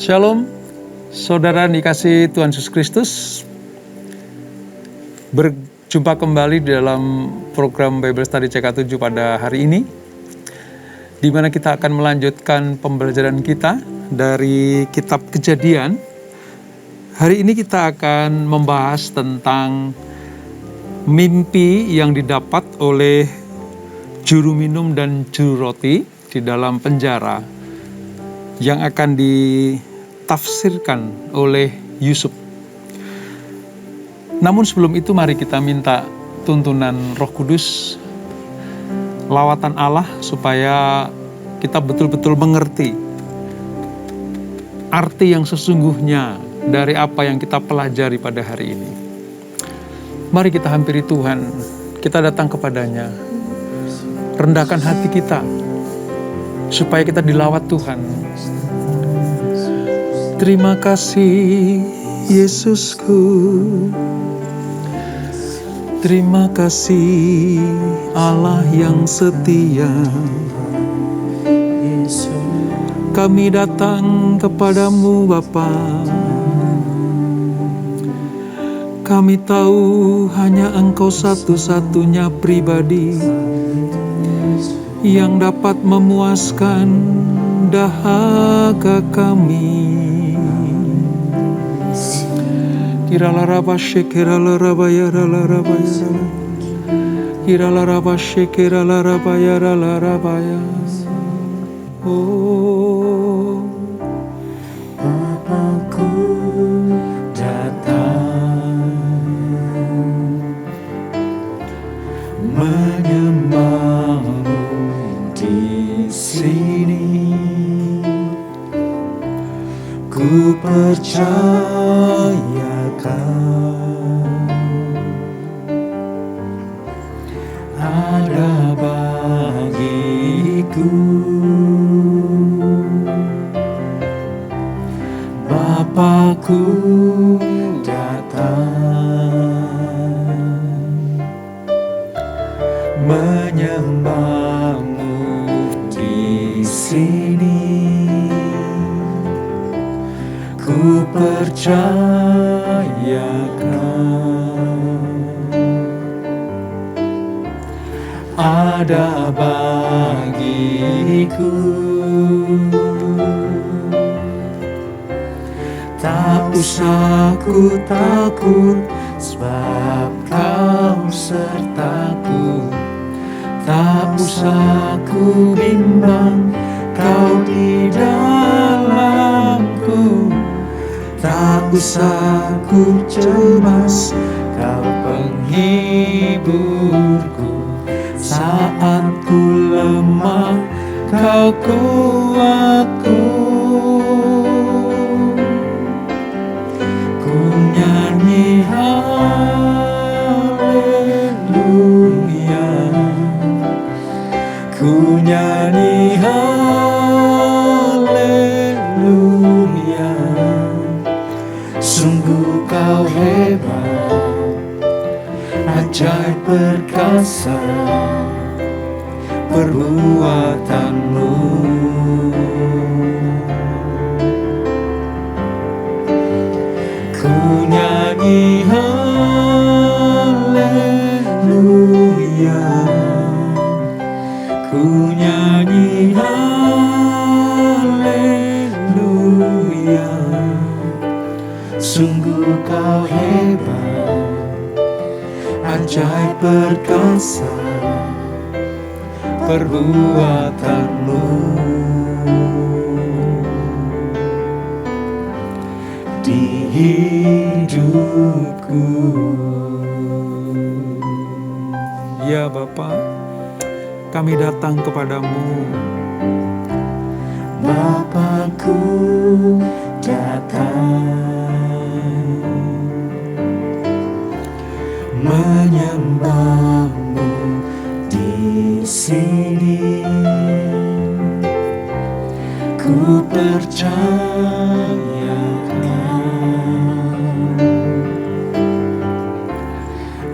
Shalom, saudara dikasihi Tuhan Yesus Kristus. Berjumpa kembali di dalam program Bible Study CK7 pada hari ini, di mana kita akan melanjutkan pembelajaran kita dari kitab Kejadian. Hari ini kita akan membahas tentang mimpi yang didapat oleh juru minum dan juru roti di dalam penjara yang akan ditafsirkan oleh Yusuf. Namun sebelum itu mari kita minta tuntunan Roh Kudus, lawatan Allah supaya kita betul-betul mengerti arti yang sesungguhnya dari apa yang kita pelajari pada hari ini. Mari kita hampiri Tuhan, kita datang kepadanya, rendahkan hati kita supaya kita dilawat Tuhan. Terima kasih Yesusku, terima kasih Allah yang setia. Kami datang kepadamu Bapa. Kami tahu hanya Engkau satu-satunya pribadi yang dapat memuaskan dahaga kami. Kiralaraba shekiralaraba yaralaraba yara. Kiralaraba shekiralaraba yaralaraba yara. Oh, Bapakku datang menyembahmu di sini. Ku percayakan ada bagiku. Bapakku datang menyembahmu di sini. Ku percayakan ada bagiku. Tak usah ku takut, sebab Kau sertaku. Tak usah ku bimbang, Kau di dalamku. Tak usah ku cemas, Kau penghiburku. Saat ku lemah, Kau kuatku. Ku nyanyi haleluya, ku nyanyi haleluya. Sungguh Kau hebat, ajaib perkasa perbuatanmu. Ku nyanyi haleluya, ku nyanyi haleluya. Sungguh Kau hebat, ajaib perkasa perbuatanmu. Di hidupku. ya Bapa, kami datang kepadamu. Bapakku datang menyembahmu di sini. Ku percayakan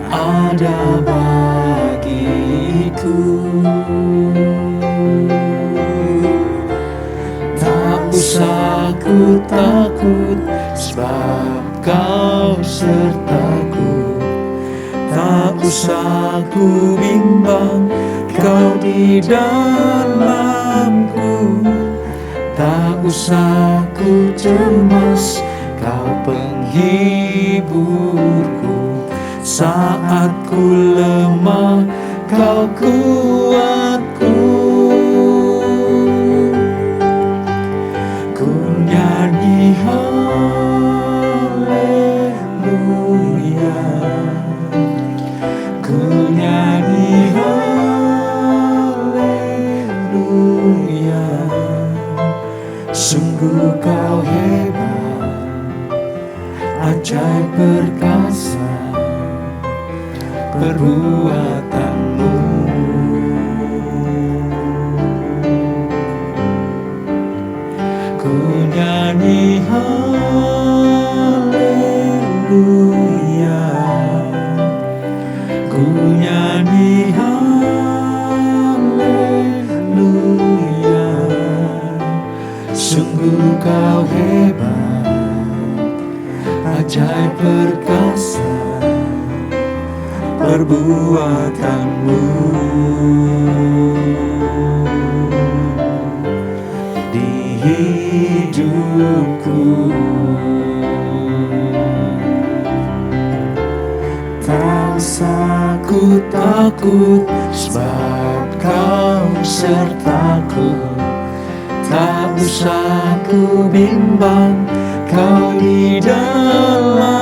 ada bagiku. Tak usah ku takut, sebab Kau sertaku. Tak usah ku bimbang, Kau di dalamku. Tak usah ku cemas, Kau penghiburku. Saat ku lemah, Kau kuatku. Ku nyanyi haleluya, ku nyanyi haleluya. Sungguh Kau hebat, ajaib perkasa perbuatanmu. Ku nyanyi haleluya, ku nyanyi haleluya. Sungguh Kau hebat, ajaib perkasa perbuatanmu. Di hidupku tak usah ku takut, sebab Kau sertaku. Tak usah ku bimbang, Kau di dalamku.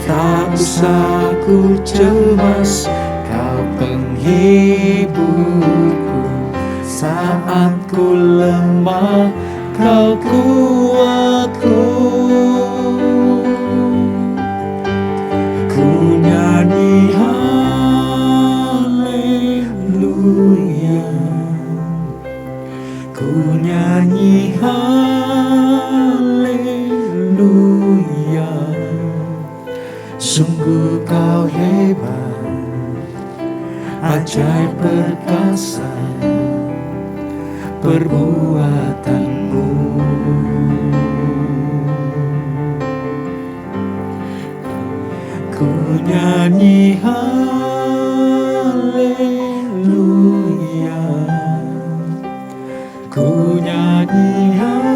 Tak usah ku cemas, Kau penghiburku. Saat ku lemah, Kau kuatku. Ku nyanyi haleluya, ku nyanyi haleluya. Sungguh Kau hebat, ajaib perkasa perbuatanmu. Ku nyanyi haleluya, ku nyanyi haleluya.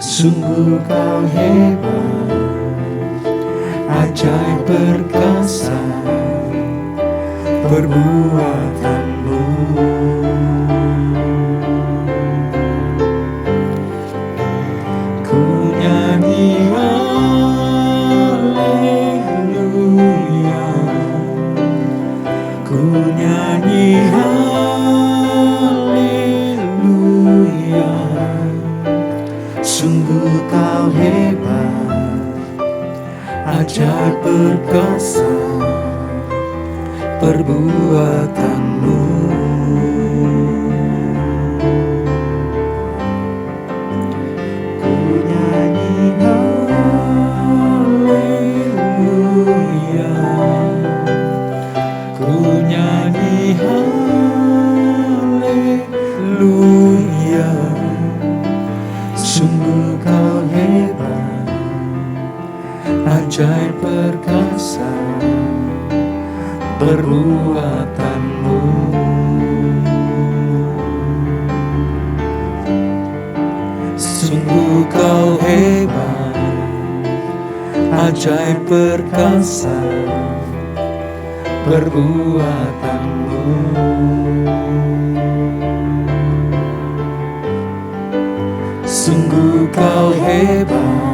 Sungguh Kau hebat, ajaib perkasa perbuatanmu. Ku nyanyi haleluya, ku nyanyi haleluya. Sungguh Kau hebat, ajaib perkasa perbuatanmu. Ku nyanyi haleluya, ku nyanyi haleluya. Sungguh Kau hebat, ajaib perkasa perbuatanmu. Sungguh Kau hebat, ajaib perkasa perbuatanmu. Sungguh Kau hebat,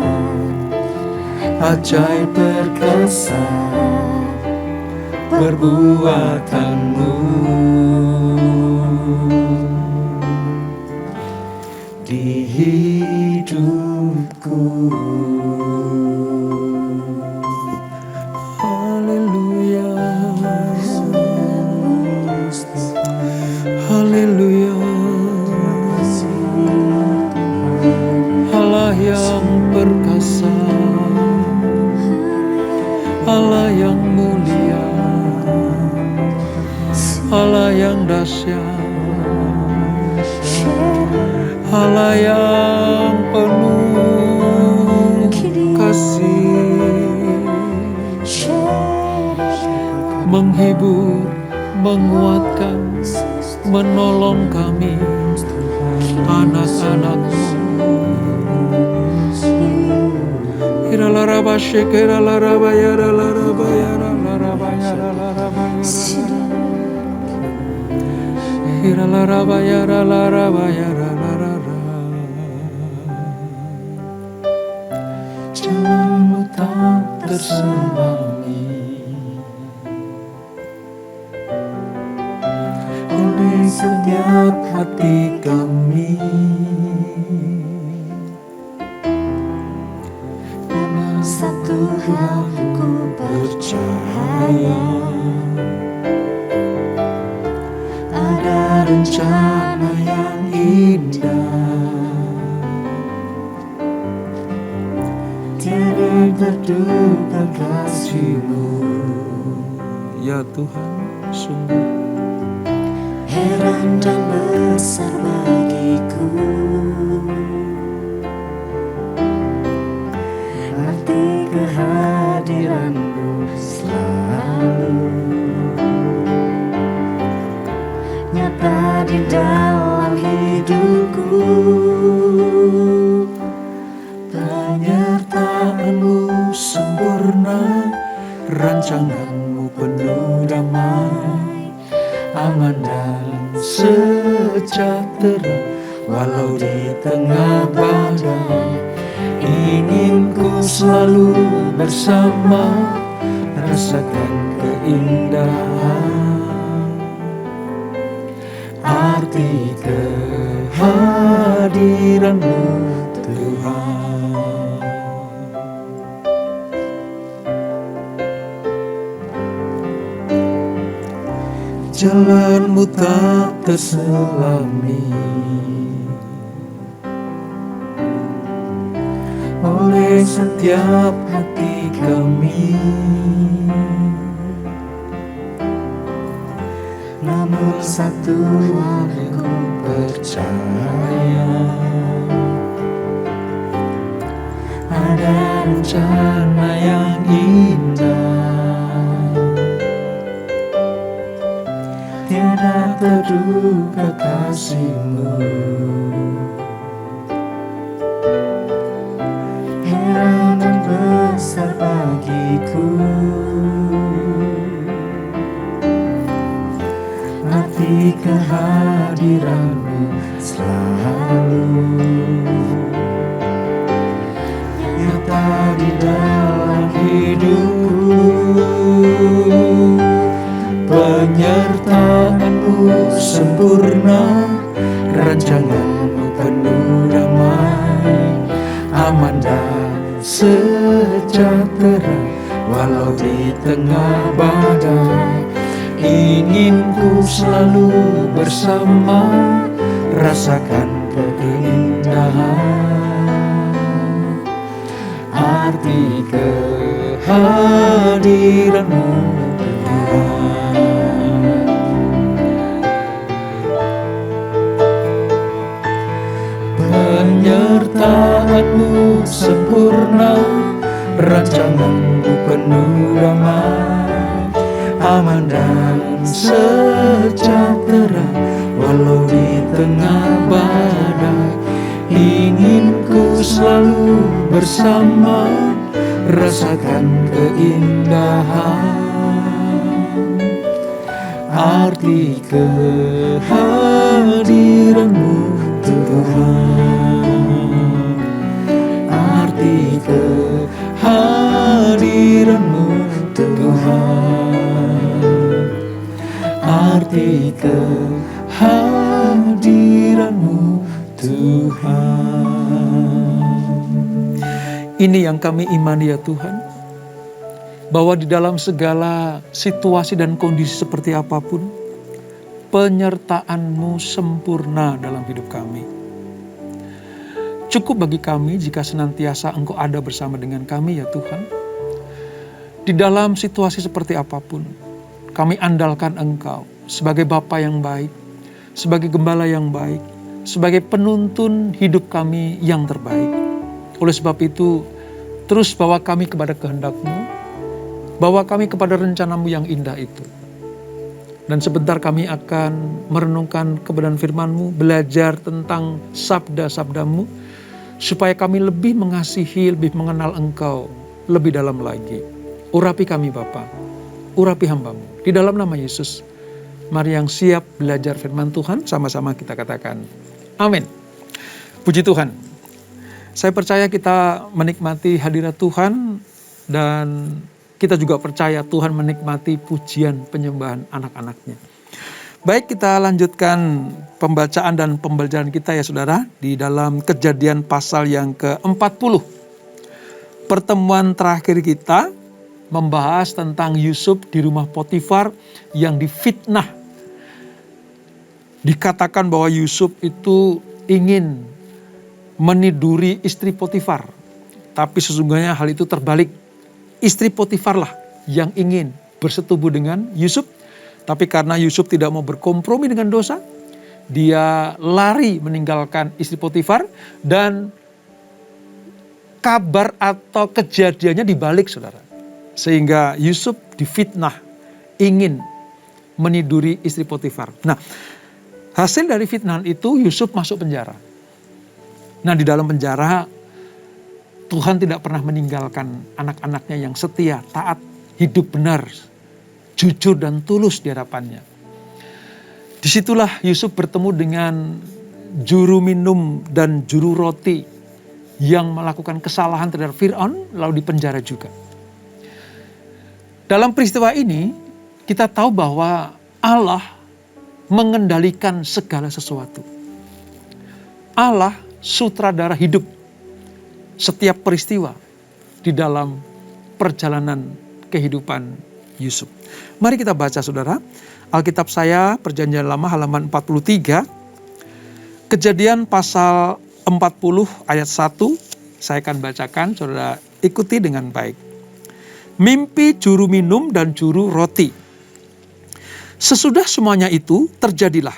ajaib perkasa perbuatanmu. Di hidupku. Haleluya, haleluya. Allah yang perkasa, Allah yang mulia. Allah yang dahsyat, Allah yang penuh kasih, menghibur, menguatkan, menolong kami, anak-anak-Mu. Jalan-Mu tak terselangi oleh setiap hati kami. Namun satu hal ku percaya, ada rencana yang indah, tiada terduga kasih-Mu. Ya Tuhan, sungguh heran dan besar bagiku arti kehadiran-Mu selalu nyata di dalam hidupku. penyertaan-Mu sempurna, rancangan-Mu penuh damai, aman dan sejahtera walau di tengah badai. Ingin ku selalu bersama, rasakan keindahan arti kehadiran-Mu Tuhan. Jalan-Mu tak terselami oleh setiap hati kami. Namun satu hal ku percaya, Ada rencana yang indah, tiada terduga kasih-Mu. Heran dan besar bagiku arti kehadiran-Mu selalu nyata di dalam hidupku. penyertaan-Mu sempurna, rancangan-Mu penuh damai, aman dan sejahtera walau di tengah badai. Ingin ku selalu bersama, rasakan keindahan arti kehadiran-Mu Tuhan. Penyertaan-Mu sempurna, rancangan-Mu penuh damai, aman dan sejahtera walau di tengah badai. Ingin ku selalu bersama, rasakan keindahan arti kehadiran-Mu Tuhan. Arti kehadiran-Mu Tuhan. Arti kehadiran-Mu Tuhan. Ini yang kami imani ya Tuhan, bahwa di dalam segala situasi dan kondisi seperti apapun, penyertaan-Mu sempurna dalam hidup kami. Cukup bagi kami jika senantiasa Engkau ada bersama dengan kami ya Tuhan. Di dalam situasi seperti apapun, kami andalkan Engkau. sebagai Bapa yang baik, sebagai gembala yang baik, sebagai penuntun hidup kami yang terbaik. Oleh sebab itu, terus bawa kami kepada kehendak-Mu, bawa kami kepada rencana-Mu yang indah itu. Dan sebentar kami akan merenungkan kebenaran firman-Mu, belajar tentang sabda-sabda-Mu, supaya kami lebih mengasihi, lebih mengenal Engkau lebih dalam lagi. Urapi kami Bapa, urapi hamba-Mu. Di dalam nama Yesus, mari yang siap belajar firman Tuhan, sama-sama kita katakan, amin. Puji Tuhan. Saya percaya kita menikmati hadirat Tuhan dan kita juga percaya Tuhan menikmati pujian penyembahan anak-anaknya. Baik, kita lanjutkan pembacaan dan pembelajaran kita ya saudara di dalam Kejadian pasal yang ke-40. Pertemuan terakhir kita membahas tentang Yusuf di rumah Potifar yang difitnah. Dikatakan bahwa Yusuf itu ingin meniduri istri Potifar. Tapi sesungguhnya hal itu terbalik. Istri Potifar lah yang ingin bersetubuh dengan Yusuf. Tapi karena Yusuf tidak mau berkompromi dengan dosa, dia lari meninggalkan istri Potifar dan kabar atau kejadiannya dibalik saudara. Sehingga Yusuf difitnah ingin meniduri istri Potifar. Nah, hasil dari fitnahan itu Yusuf masuk penjara. Nah, di dalam penjara Tuhan tidak pernah meninggalkan anak-anaknya yang setia, taat, hidup benar, jujur dan tulus di hadapannya. Disitulah Yusuf bertemu dengan juru minum dan juru roti yang melakukan kesalahan terhadap Fir'aun lalu dipenjara juga. Dalam peristiwa ini kita tahu bahwa Allah mengendalikan segala sesuatu. Allah sutradara hidup setiap peristiwa di dalam perjalanan kehidupan Yusuf. Mari kita baca saudara, Alkitab saya Perjanjian Lama halaman 43, Kejadian pasal 40 ayat 1, saya akan bacakan, saudara ikuti dengan baik. Mimpi juru minum dan juru roti. Sesudah semuanya itu terjadilah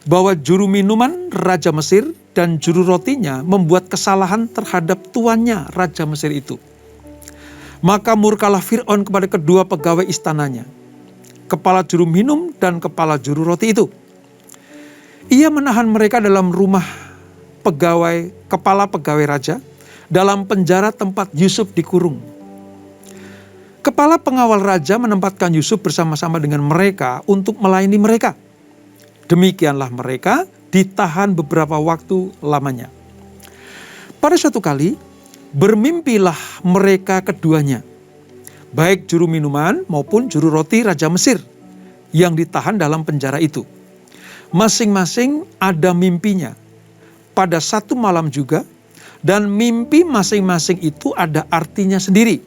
bahwa juru minuman Raja Mesir dan juru rotinya membuat kesalahan terhadap tuannya Raja Mesir itu. Maka murkalah Fir'aun kepada kedua pegawai istananya, kepala juru minum dan kepala juru roti itu. Ia menahan mereka dalam rumah kepala pegawai raja, dalam penjara tempat Yusuf dikurung. Kepala pengawal raja menempatkan Yusuf bersama-sama dengan mereka untuk melayani mereka. Demikianlah mereka ditahan beberapa waktu lamanya. Pada suatu kali, bermimpilah mereka keduanya, baik juru minuman maupun juru roti Raja Mesir yang ditahan dalam penjara itu. Masing-masing ada mimpinya pada satu malam juga, dan mimpi masing-masing itu ada artinya sendiri.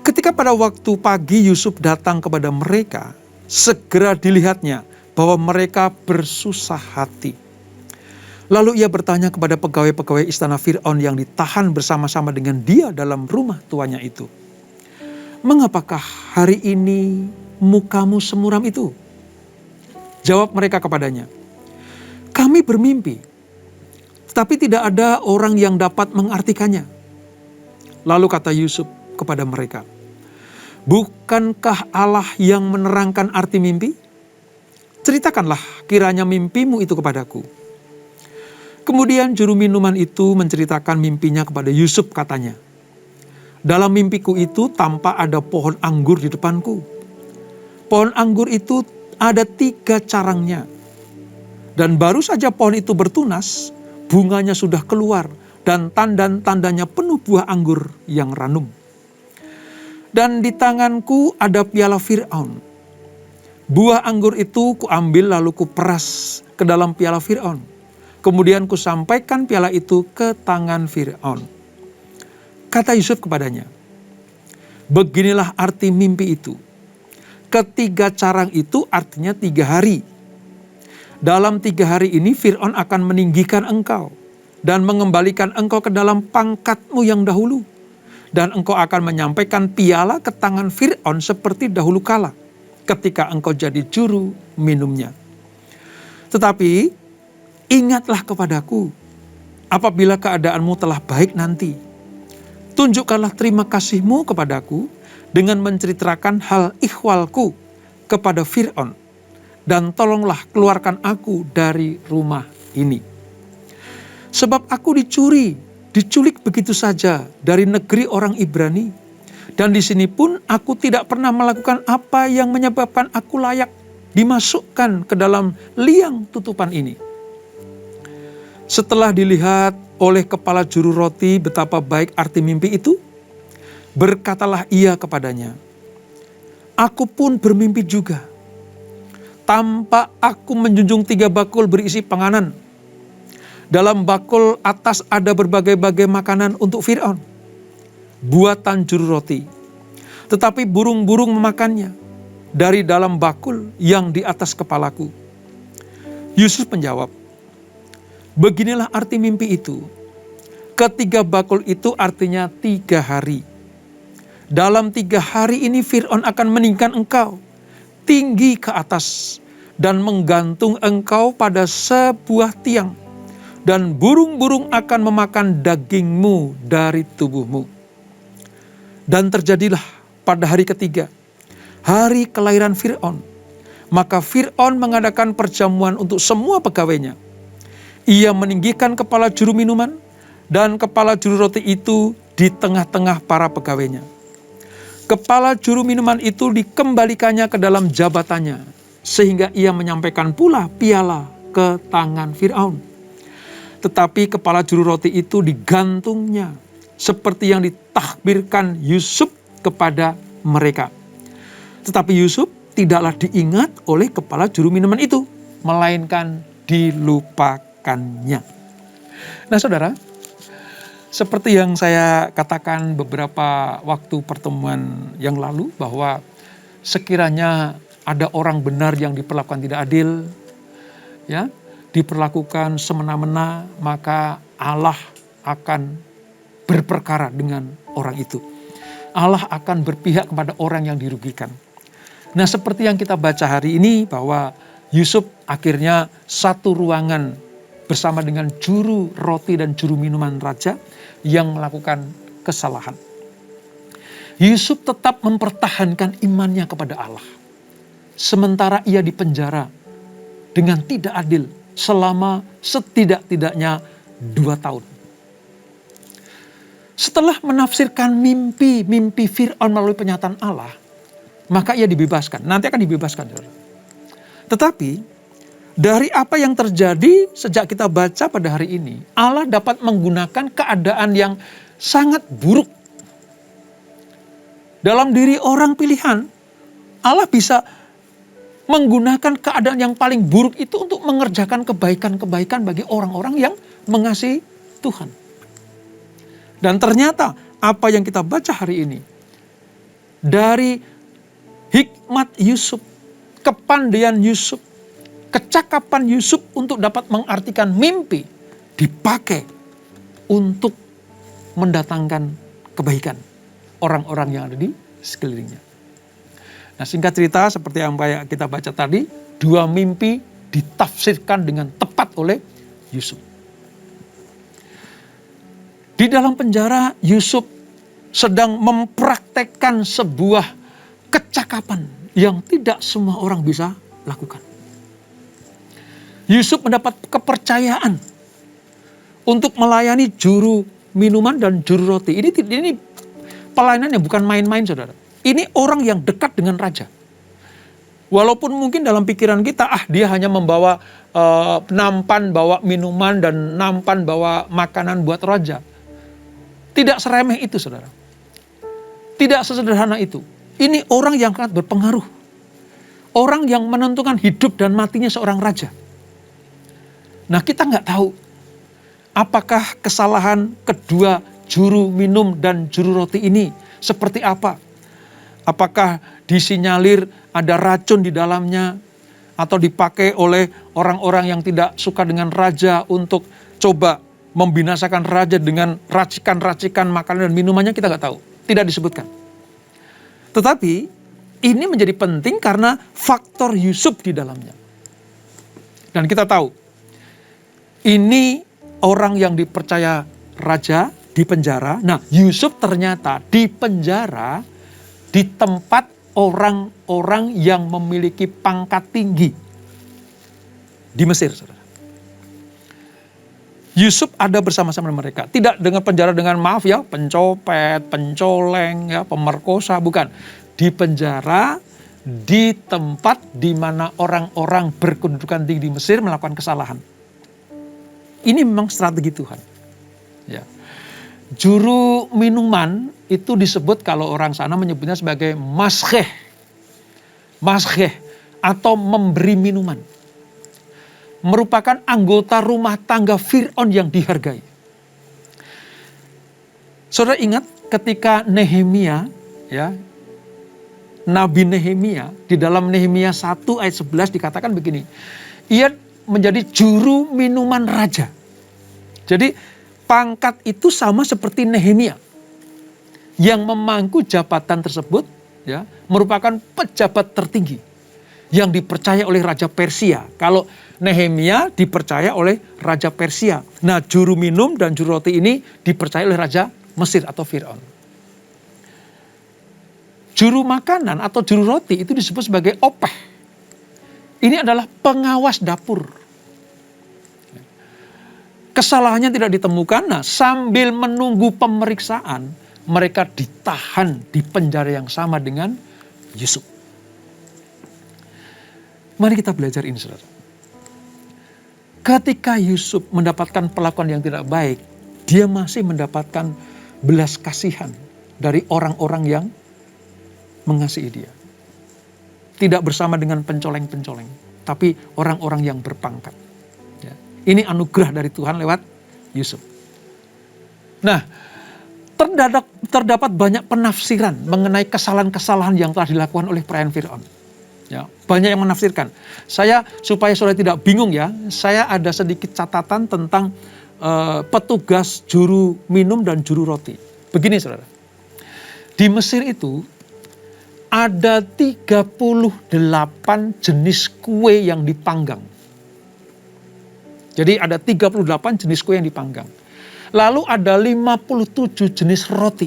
Ketika pada waktu pagi Yusuf datang kepada mereka, segera dilihatnya bahwa mereka bersusah hati. Lalu ia bertanya kepada pegawai-pegawai istana Fir'aun yang ditahan bersama-sama dengan dia dalam rumah tuannya itu, "Mengapakah hari ini mukamu semuram itu?" Jawab mereka kepadanya, "Kami bermimpi, tapi tidak ada orang yang dapat mengartikannya." Lalu kata Yusuf kepada mereka, "Bukankah Allah yang menerangkan arti mimpi? Ceritakanlah kiranya mimpimu itu kepadaku." Kemudian juru minuman itu menceritakan mimpinya kepada Yusuf, katanya, "Dalam mimpiku itu tampak ada pohon anggur di depanku. Pohon anggur itu ada 3 carangnya. Dan baru saja pohon itu bertunas, bunganya sudah keluar dan tanda-tandanya penuh buah anggur yang ranum. Dan di tanganku ada piala Fir'aun. Buah anggur itu kuambil lalu kuperas ke dalam piala Fir'aun. Kemudian kusampaikan piala itu ke tangan Fir'aun." Kata Yusuf kepadanya, "Beginilah arti mimpi itu. Ketiga carang itu artinya 3 hari. Dalam 3 hari ini Fir'aun akan meninggikan engkau dan mengembalikan engkau ke dalam pangkatmu yang dahulu. Dan engkau akan menyampaikan piala ke tangan Fir'aun seperti dahulu kala. ketika engkau jadi juru minumnya. Tetapi ingatlah kepadaku apabila keadaanmu telah baik nanti. Tunjukkanlah terima kasihmu kepadaku dengan menceritakan hal ikhwalku kepada Fir'aun. Dan tolonglah keluarkan aku dari rumah ini. Sebab aku diculik begitu saja dari negeri orang Ibrani. Dan di sini pun aku tidak pernah melakukan apa yang menyebabkan aku layak dimasukkan ke dalam liang tutupan ini. Setelah dilihat oleh kepala juru roti betapa baik arti mimpi itu, berkatalah ia kepadanya, aku pun bermimpi juga. Tampak aku menjunjung 3 bakul berisi panganan. Dalam bakul atas ada berbagai-bagai makanan untuk Fir'aun, buatan juru roti. Tetapi burung-burung memakannya dari dalam bakul yang di atas kepalaku. Yusuf menjawab, beginilah arti mimpi itu. Ketiga bakul itu artinya 3 hari. Dalam 3 hari ini Fir'aun akan meninggikan engkau tinggi ke atas dan menggantung engkau pada sebuah tiang. Dan burung-burung akan memakan dagingmu dari tubuhmu. Dan terjadilah pada hari ketiga, hari kelahiran Fir'aun. Maka Fir'aun mengadakan perjamuan untuk semua pegawainya. Ia meninggikan kepala juru minuman dan kepala juru roti itu di tengah-tengah para pegawainya. Kepala juru minuman itu dikembalikannya ke dalam jabatannya, sehingga ia menyampaikan pula piala ke tangan Fir'aun. Tetapi kepala juru roti itu digantungnya, seperti yang ditakbirkan Yusuf kepada mereka. Tetapi Yusuf tidaklah diingat oleh kepala juru minuman itu, melainkan dilupakannya. Nah saudara, seperti yang saya katakan beberapa waktu pertemuan yang lalu, bahwa sekiranya ada orang benar yang diperlakukan tidak adil, ya, diperlakukan semena-mena, maka Allah akan berperkara dengan orang itu. Allah akan berpihak kepada orang yang dirugikan. Nah, seperti yang kita baca hari ini, bahwa Yusuf akhirnya satu ruangan bersama dengan juru roti dan juru minuman raja yang melakukan kesalahan. Yusuf tetap mempertahankan imannya kepada Allah, sementara ia dipenjara dengan tidak adil selama setidak-tidaknya 2 tahun. Setelah menafsirkan mimpi Fir'aun melalui penyataan Allah, maka ia dibebaskan. Nanti akan dibebaskan. Tetapi dari apa yang terjadi sejak kita baca pada hari ini, Allah dapat menggunakan keadaan yang sangat buruk dalam diri orang pilihan. Allah bisa menggunakan keadaan yang paling buruk itu untuk mengerjakan kebaikan-kebaikan bagi orang-orang yang mengasihi Tuhan. Dan ternyata apa yang kita baca hari ini, dari hikmat Yusuf, kepandaian Yusuf, kecakapan Yusuf untuk dapat mengartikan mimpi, dipakai untuk mendatangkan kebaikan orang-orang yang ada di sekelilingnya. Nah, singkat cerita, seperti yang kita baca tadi, 2 mimpi ditafsirkan dengan tepat oleh Yusuf. Di dalam penjara, Yusuf sedang mempraktekkan sebuah kecakapan yang tidak semua orang bisa lakukan. Yusuf mendapat kepercayaan untuk melayani juru minuman dan juru roti. Ini pelayanan yang bukan main-main, saudara. Ini orang yang dekat dengan raja. Walaupun mungkin dalam pikiran kita, dia hanya membawa nampan, bawa minuman, dan nampan, bawa makanan buat raja. Tidak seremeh itu, saudara. Tidak sesederhana itu. Ini orang yang sangat berpengaruh. Orang yang menentukan hidup dan matinya seorang raja. Nah, kita nggak tahu apakah kesalahan kedua juru minum dan juru roti ini seperti apa. Apakah disinyalir ada racun di dalamnya, atau dipakai oleh orang-orang yang tidak suka dengan raja untuk coba membinasakan raja dengan racikan-racikan makanan dan minumannya, kita nggak tahu. Tidak disebutkan. Tetapi ini menjadi penting karena faktor Yusuf di dalamnya. Dan kita tahu, ini orang yang dipercaya raja di penjara. Nah, Yusuf ternyata di penjara di tempat orang-orang yang memiliki pangkat tinggi di Mesir, saudara. Yusuf ada bersama-sama mereka. Tidak dengan penjara dengan maaf ya, pencopet, pencoleng, ya, pemerkosa, bukan. Di penjara di tempat di mana orang-orang berkedudukan tinggi di Mesir melakukan kesalahan. Ini memang strategi Tuhan. Ya. Juru minuman itu disebut kalau orang sana menyebutnya sebagai maskeh. Maskeh atau memberi minuman. Merupakan anggota rumah tangga Fir'aun yang dihargai. Saudara ingat ketika Nehemia, ya, Nabi Nehemia, di dalam Nehemia 1 ayat 11 dikatakan begini. Ia menjadi juru minuman raja. Jadi pangkat itu sama seperti Nehemia. Yang memangku jabatan tersebut, ya, merupakan pejabat tertinggi. Yang dipercaya oleh Raja Persia. Kalau Nehemia dipercaya oleh Raja Persia. Nah, juru minum dan juru roti ini dipercaya oleh Raja Mesir atau Fir'aun. Juru makanan atau juru roti itu disebut sebagai opeh. Ini adalah pengawas dapur. Kesalahannya tidak ditemukan. Nah, sambil menunggu pemeriksaan, mereka ditahan di penjara yang sama dengan Yusuf. Mari kita belajar ini, saudara. Ketika Yusuf mendapatkan perlakuan yang tidak baik, dia masih mendapatkan belas kasihan dari orang-orang yang mengasihi dia. Tidak bersama dengan pencoleng-pencoleng, tapi orang-orang yang berpangkat. Ya. Ini anugerah dari Tuhan lewat Yusuf. Nah, terdapat banyak penafsiran mengenai kesalahan-kesalahan yang telah dilakukan oleh perayaan Fir'aun. Ya, banyak yang menafsirkan. Supaya saudara tidak bingung ya, saya ada sedikit catatan tentang petugas juru minum dan juru roti. Begini saudara, di Mesir itu ada 38 jenis kue yang dipanggang. Jadi ada 38 jenis kue yang dipanggang. Lalu ada 57 jenis roti.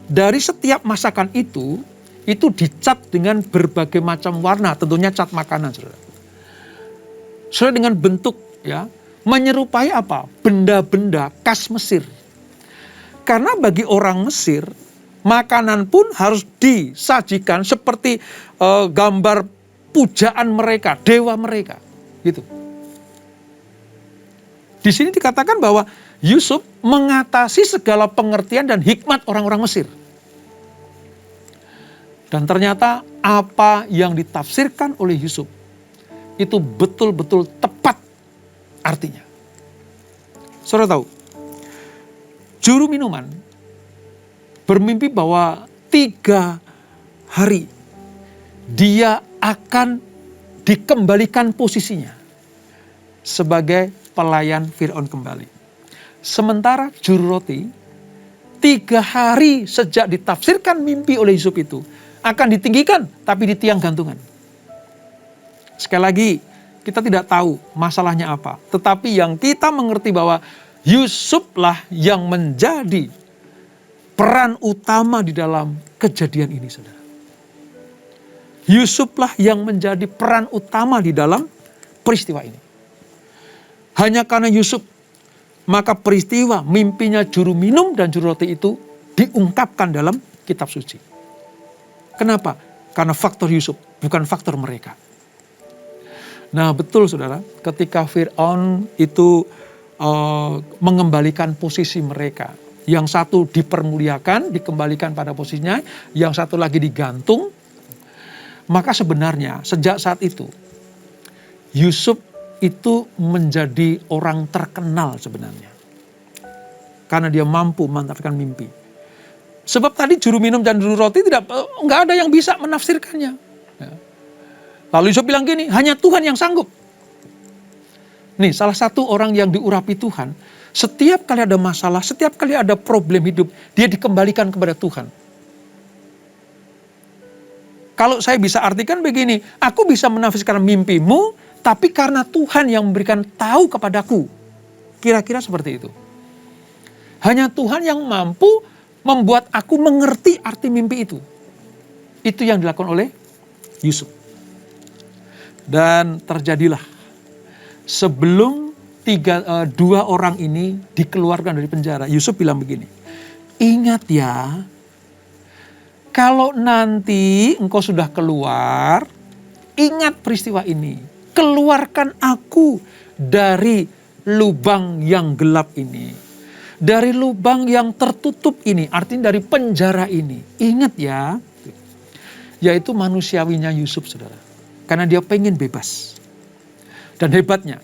Dari setiap masakan itu dicat dengan berbagai macam warna, tentunya cat makanan, saudara. Saudara, dengan bentuk ya, menyerupai apa? Benda-benda khas Mesir. Karena bagi orang Mesir, makanan pun harus disajikan seperti gambar pujaan mereka, dewa mereka, gitu. Di sini dikatakan bahwa Yusuf mengatasi segala pengertian dan hikmat orang-orang Mesir. Dan ternyata apa yang ditafsirkan oleh Yusuf itu betul-betul tepat artinya. Saudara tahu, juru minuman bermimpi bahwa 3 hari dia akan dikembalikan posisinya sebagai pelayan Fir'aun kembali. Sementara juru roti 3 hari sejak ditafsirkan mimpi oleh Yusuf itu akan ditinggikan tapi di tiang gantungan. Sekali lagi, kita tidak tahu masalahnya apa. Tetapi yang kita mengerti bahwa Yusuflah yang menjadi peran utama di dalam kejadian ini, saudara. Yusuflah yang menjadi peran utama di dalam peristiwa ini. Hanya karena Yusuf, maka peristiwa mimpinya juru minum dan juru roti itu diungkapkan dalam kitab suci. Kenapa? Karena faktor Yusuf, bukan faktor mereka. Nah betul saudara, ketika Fir'aun itu mengembalikan posisi mereka. Yang satu dipermuliakan, dikembalikan pada posisinya. Yang satu lagi digantung. Maka sebenarnya sejak saat itu, Yusuf itu menjadi orang terkenal sebenarnya. Karena dia mampu mengantarkan mimpi. Sebab tadi juru minum dan juru roti nggak ada yang bisa menafsirkannya. Ya. Lalu Yusuf bilang gini, hanya Tuhan yang sanggup. Nih, salah satu orang yang diurapi Tuhan, setiap kali ada masalah, setiap kali ada problem hidup, dia dikembalikan kepada Tuhan. Kalau saya bisa artikan begini, aku bisa menafsirkan mimpimu, tapi karena Tuhan yang memberikan tahu kepadaku. Kira-kira seperti itu. Hanya Tuhan yang mampu membuat aku mengerti arti mimpi itu. Itu yang dilakukan oleh Yusuf. Dan terjadilah sebelum dua orang ini dikeluarkan dari penjara, Yusuf bilang begini, ingat ya, kalau nanti engkau sudah keluar, ingat peristiwa ini, keluarkan aku dari lubang yang gelap ini, dari lubang yang tertutup ini, artinya dari penjara ini. Ingat ya, yaitu manusiawinya Yusuf, saudara. Karena dia pengen bebas. Dan hebatnya,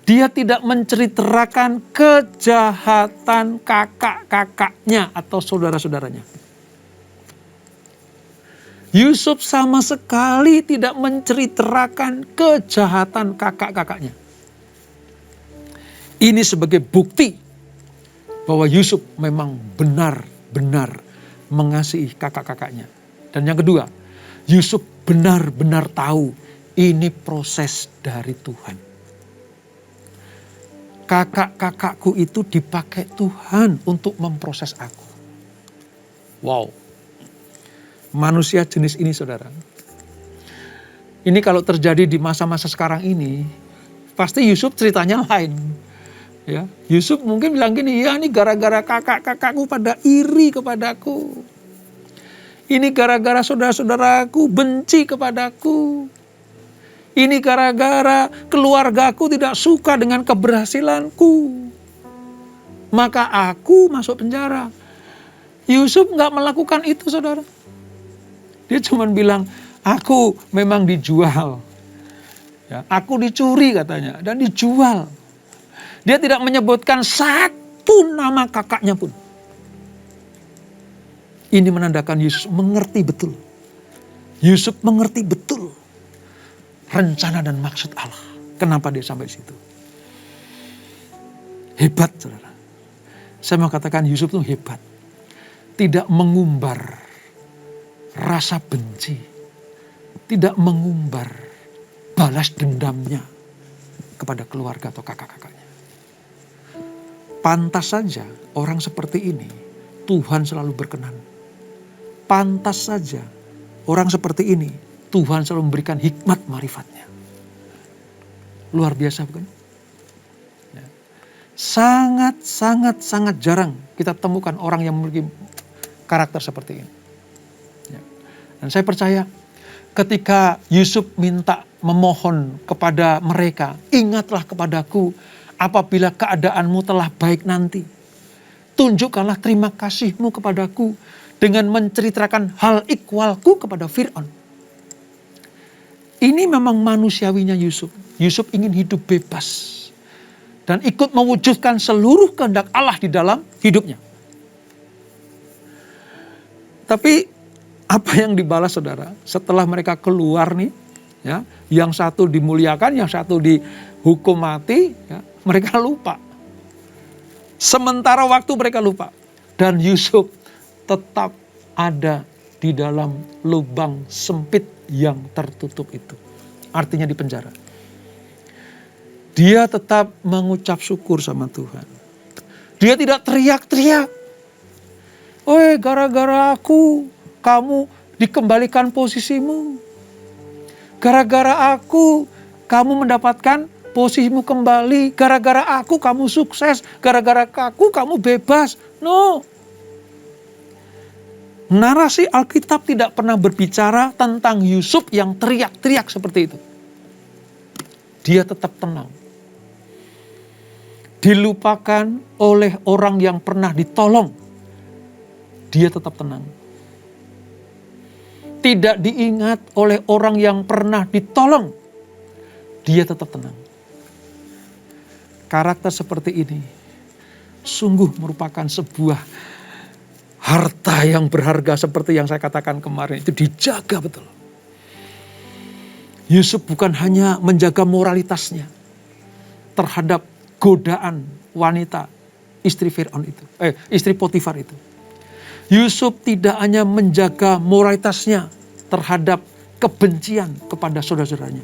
dia tidak menceritakan kejahatan kakak-kakaknya atau saudara-saudaranya. Yusuf sama sekali tidak menceritakan kejahatan kakak-kakaknya. Ini sebagai bukti bahwa Yusuf memang benar-benar mengasihi kakak-kakaknya. Dan yang kedua, Yusuf benar-benar tahu ini proses dari Tuhan. Kakak-kakakku itu dipakai Tuhan untuk memproses aku. Wow. Manusia jenis ini, saudara. Ini kalau terjadi di masa-masa sekarang ini, pasti Yusuf ceritanya lain. Ya, Yusuf mungkin bilang gini, ya ini gara-gara kakak-kakakku pada iri kepadaku. Ini gara-gara saudara-saudaraku benci kepadaku. Ini gara-gara keluargaku tidak suka dengan keberhasilanku. Maka aku masuk penjara. Yusuf nggak melakukan itu, saudara. Dia cuma bilang, aku memang dijual. Ya, aku dicuri katanya, dan dijual. Dia tidak menyebutkan satu nama kakaknya pun. Ini menandakan Yusuf mengerti betul. Yusuf mengerti betul rencana dan maksud Allah. Kenapa dia sampai situ? Hebat, saudara. Saya mau katakan Yusuf itu hebat. Tidak mengumbar rasa benci. Tidak mengumbar balas dendamnya kepada keluarga atau kakak-kakaknya. Pantas saja orang seperti ini Tuhan selalu berkenan. Pantas saja orang seperti ini Tuhan selalu memberikan hikmat marifatnya. Luar biasa bukan? Ya. Sangat jarang kita temukan orang yang memiliki karakter seperti ini. Ya. Dan saya percaya ketika Yusuf minta memohon kepada mereka, ingatlah kepadaku apabila keadaanmu telah baik nanti. Tunjukkanlah terima kasihmu kepadaku dengan menceritakan hal ikhwalku kepada Fir'aun. Ini memang manusiawinya Yusuf. Yusuf ingin hidup bebas. Dan ikut mewujudkan seluruh kehendak Allah di dalam hidupnya. Tapi apa yang dibalas, saudara? Setelah mereka keluar nih, ya, yang satu dimuliakan, yang satu dihukum mati, ya, mereka lupa. Sementara waktu mereka lupa. Dan Yusuf tetap ada di dalam lubang sempit yang tertutup itu. Artinya di penjara. Dia tetap mengucap syukur sama Tuhan. Dia tidak teriak-teriak. "Oi, gara-gara aku, kamu dikembalikan posisimu. Gara-gara aku, kamu mendapatkan posisimu kembali. Gara-gara aku, kamu sukses. Gara-gara aku, kamu bebas." No. Narasi Alkitab tidak pernah berbicara tentang Yusuf yang teriak-teriak seperti itu. Dia tetap tenang. Dilupakan oleh orang yang pernah ditolong. Dia tetap tenang. Tidak diingat oleh orang yang pernah ditolong. Dia tetap tenang. Karakter seperti ini sungguh merupakan sebuah harta yang berharga seperti yang saya katakan kemarin. Itu dijaga betul. Yusuf bukan hanya menjaga moralitasnya terhadap godaan wanita istri Fir'aun itu, istri Potifar itu. Yusuf tidak hanya menjaga moralitasnya terhadap kebencian kepada saudara-saudaranya.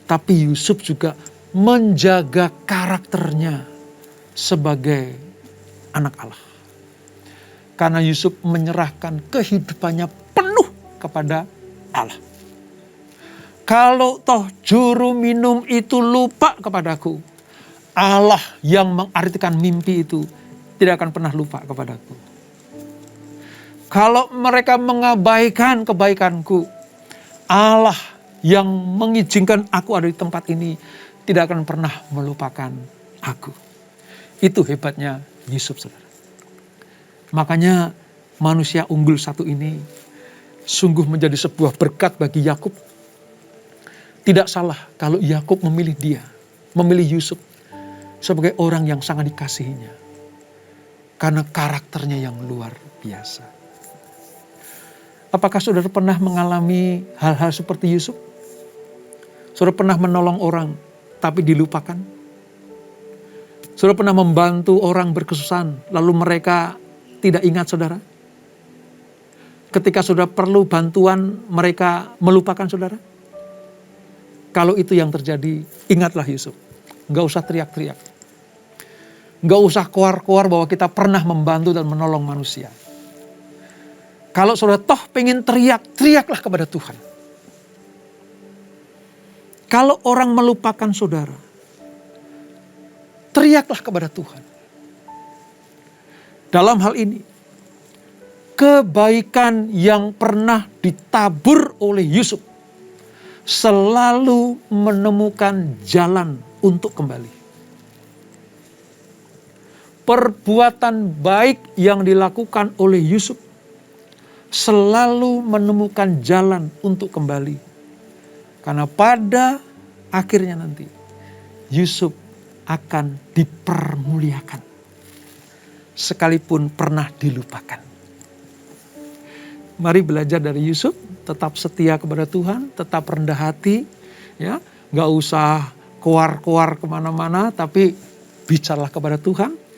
Tapi Yusuf juga menjaga karakternya sebagai anak Allah. Karena Yusuf menyerahkan kehidupannya penuh kepada Allah. Kalau toh juru minum itu lupa kepadaku, Allah yang mengartikan mimpi itu tidak akan pernah lupa kepadaku. Kalau mereka mengabaikan kebaikanku, Allah yang mengizinkan aku ada di tempat ini tidak akan pernah melupakan aku. Itu hebatnya Yusuf, saudara. Makanya manusia unggul satu ini sungguh menjadi sebuah berkat bagi Yakub. Tidak salah kalau Yakub memilih dia, memilih Yusuf sebagai orang yang sangat dikasihinya. Karena karakternya yang luar biasa. Apakah saudara pernah mengalami hal-hal seperti Yusuf? Saudara pernah menolong orang tapi dilupakan? Saudara pernah membantu orang berkesusahan lalu mereka tidak ingat saudara? Ketika saudara perlu bantuan mereka melupakan saudara? Kalau itu yang terjadi, ingatlah Yusuf. Gak usah teriak-teriak. Gak usah keluar-keluar bahwa kita pernah membantu dan menolong manusia. Kalau saudara toh pengen teriak, teriaklah kepada Tuhan. Kalau orang melupakan saudara, teriaklah kepada Tuhan. Dalam hal ini, kebaikan yang pernah ditabur oleh Yusuf selalu menemukan jalan untuk kembali. Perbuatan baik yang dilakukan oleh Yusuf selalu menemukan jalan untuk kembali. Karena pada akhirnya nanti Yusuf akan dipermuliakan sekalipun pernah dilupakan. Mari belajar dari Yusuf, tetap setia kepada Tuhan, tetap rendah hati, ya, nggak usah keluar-keluar kemana-mana, tapi bicaralah kepada Tuhan.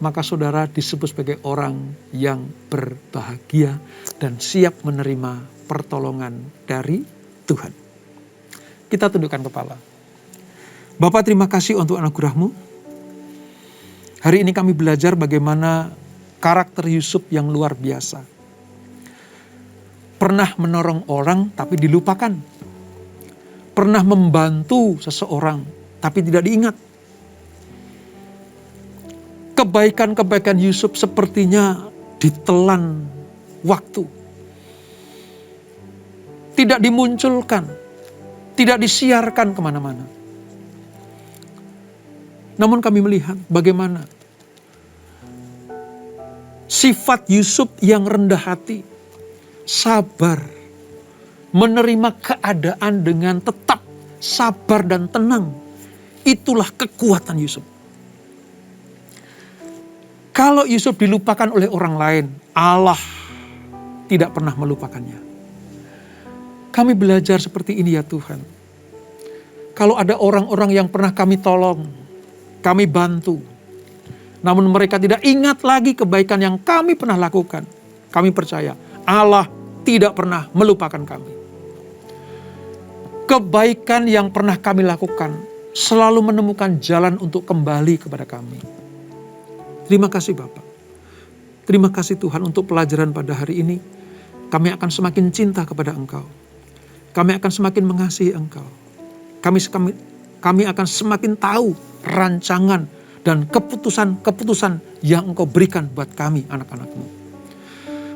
Maka saudara disebut sebagai orang yang berbahagia dan siap menerima pertolongan dari Tuhan. Kita tundukkan kepala. Bapa, terima kasih untuk anugerah-Mu. Hari ini kami belajar bagaimana karakter Yusuf yang luar biasa. Pernah menolong orang tapi dilupakan. Pernah membantu seseorang tapi tidak diingat. Kebaikan-kebaikan Yusuf sepertinya ditelan waktu. Tidak dimunculkan. Tidak disiarkan kemana-mana. Namun kami melihat bagaimana sifat Yusuf yang rendah hati, sabar, menerima keadaan dengan tetap sabar dan tenang. Itulah kekuatan Yusuf. Kalau Yusuf dilupakan oleh orang lain, Allah tidak pernah melupakannya. Kami belajar seperti ini ya Tuhan. Kalau ada orang-orang yang pernah kami tolong, kami bantu, namun mereka tidak ingat lagi kebaikan yang kami pernah lakukan, kami percaya Allah tidak pernah melupakan kami. Kebaikan yang pernah kami lakukan selalu menemukan jalan untuk kembali kepada kami. Terima kasih Bapak. Terima kasih Tuhan untuk pelajaran pada hari ini. Kami akan semakin cinta kepada Engkau. Kami akan semakin mengasihi Engkau. Kami akan semakin tahu rancangan dan keputusan-keputusan yang Engkau berikan buat kami anak-anak-Mu.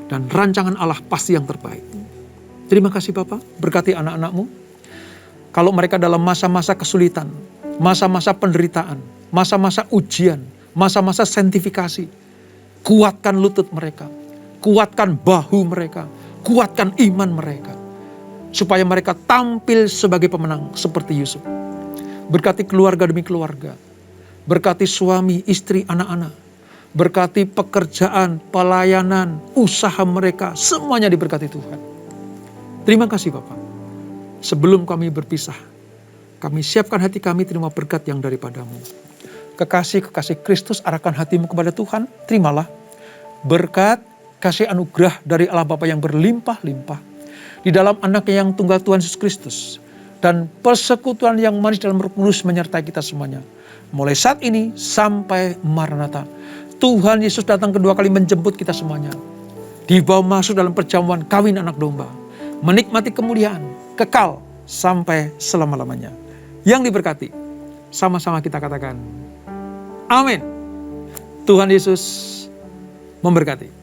Dan rancangan Allah pasti yang terbaik. Terima kasih Bapak, berkati anak-anak-Mu. Kalau mereka dalam masa-masa kesulitan, masa-masa penderitaan, masa-masa ujian, masa-masa sanctifikasi, kuatkan lutut mereka, kuatkan bahu mereka, kuatkan iman mereka, supaya mereka tampil sebagai pemenang seperti Yusuf. Berkati keluarga demi keluarga, berkati suami, istri, anak-anak, berkati pekerjaan, pelayanan, usaha mereka, semuanya diberkati Tuhan. Terima kasih Bapak. Sebelum kami berpisah, kami siapkan hati kami terima berkat yang daripada-Mu. Kekasih-kekasih Kristus arahkan hatimu kepada Tuhan, terimalah berkat, kasih anugerah dari Allah Bapa yang berlimpah-limpah, di dalam anaknya yang tunggal Tuhan Yesus Kristus. Dan persekutuan yang manis dalam Roh Kudus menyertai kita semuanya. Mulai saat ini sampai Maranatha. Tuhan Yesus datang kedua kali menjemput kita semuanya. Dibawa masuk dalam perjamuan kawin anak domba. Menikmati kemuliaan, kekal sampai selama-lamanya. Yang diberkati, sama-sama kita katakan, amin. Tuhan Yesus memberkati.